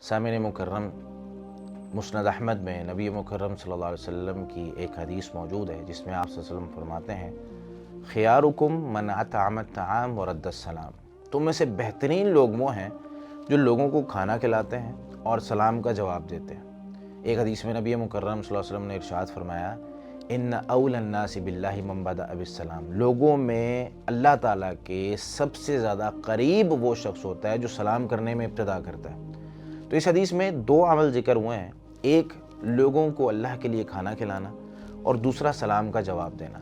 سامعین مکرم، مسند احمد میں نبی مکرم صلی اللہ علیہ وسلم کی ایک حدیث موجود ہے جس میں آپ صلی اللہ علیہ وسلم فرماتے ہیں، خیارکم من اطعم الطعام ورد السلام، تم میں سے بہترین لوگ وہ ہیں جو لوگوں کو کھانا کھلاتے ہیں اور سلام کا جواب دیتے ہیں۔ ایک حدیث میں نبی مکرم صلی اللہ علیہ وسلم نے ارشاد فرمایا، ان اول الناس باللہ من بدأ بالسلام، لوگوں میں اللہ تعالیٰ کے سب سے زیادہ قریب وہ شخص ہوتا ہے جو سلام کرنے میں ابتدا کرتا ہے۔ تو اس حدیث میں دو عمل ذکر ہوئے ہیں، ایک لوگوں کو اللہ کے لیے کھانا کھلانا اور دوسرا سلام کا جواب دینا۔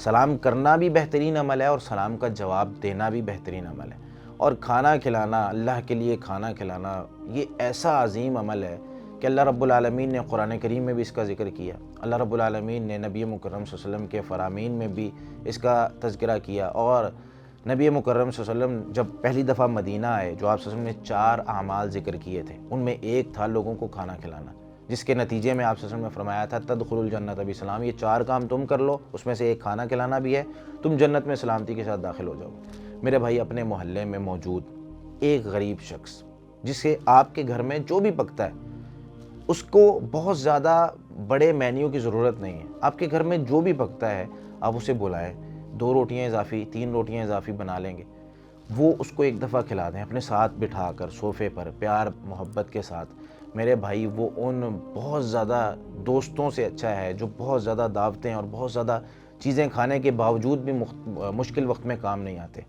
سلام کرنا بھی بہترین عمل ہے اور سلام کا جواب دینا بھی بہترین عمل ہے، اور کھانا کھلانا، اللہ کے لیے کھانا کھلانا، یہ ایسا عظیم عمل ہے کہ اللہ رب العالمین نے قرآن کریم میں بھی اس کا ذکر کیا، اللہ رب العالمین نے نبی مکرم صلی اللہ علیہ وسلم کے فرامین میں بھی اس کا تذکرہ کیا، اور نبی مکرم صلی اللہ علیہ وسلم جب پہلی دفعہ مدینہ آئے، جو آپ صلی اللہ علیہ وسلم نے 4 اعمال ذکر کیے تھے، ان میں ایک تھا لوگوں کو کھانا کھلانا، جس کے نتیجے میں آپ صلی اللہ علیہ وسلم نے فرمایا تھا تدخل الجنت بسلام، یہ 4 کام تم کر لو، اس میں سے ایک کھانا کھلانا بھی ہے، تم جنت میں سلامتی کے ساتھ داخل ہو جاؤ۔ میرے بھائی، اپنے محلے میں موجود ایک غریب شخص جسے آپ کے گھر میں جو بھی پکتا ہے اس کو بہت زیادہ بڑے مینیو کی ضرورت نہیں ہے، آپ کے گھر میں جو بھی پکتا ہے آپ اسے بلائیں، 2 روٹیاں اضافی، 3 روٹیاں اضافی بنا لیں گے، وہ اس کو ایک دفعہ کھلا دیں اپنے ساتھ بٹھا کر صوفے پر پیار محبت کے ساتھ۔ میرے بھائی، وہ ان بہت زیادہ دوستوں سے اچھا ہے جو بہت زیادہ دعوتیں اور بہت زیادہ چیزیں کھانے کے باوجود بھی مشکل وقت میں کام نہیں آتے۔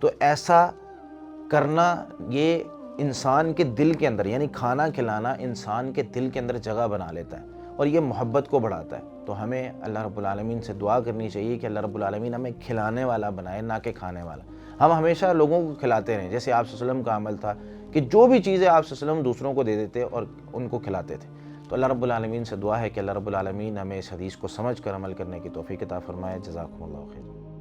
تو ایسا کرنا یہ انسان کے دل کے اندر، یعنی کھانا کھلانا انسان کے دل کے اندر جگہ بنا لیتا ہے اور یہ محبت کو بڑھاتا ہے۔ تو ہمیں اللہ رب العالمین سے دعا کرنی چاہیے کہ اللہ رب العالمین ہمیں کھلانے والا بنائے، نہ کہ کھانے والا۔ ہم ہمیشہ لوگوں کو کھلاتے رہیں، جیسے آپ صلی اللہ علیہ وسلم کا عمل تھا کہ جو بھی چیزیں آپ صلی اللہ علیہ وسلم دوسروں کو دے دیتے اور ان کو کھلاتے تھے۔ تو اللہ رب العالمین سے دعا ہے کہ اللہ رب العالمین ہمیں اس حدیث کو سمجھ کر عمل کرنے کی توفیق عطا فرمائے۔ جزاکم اللہ خیر۔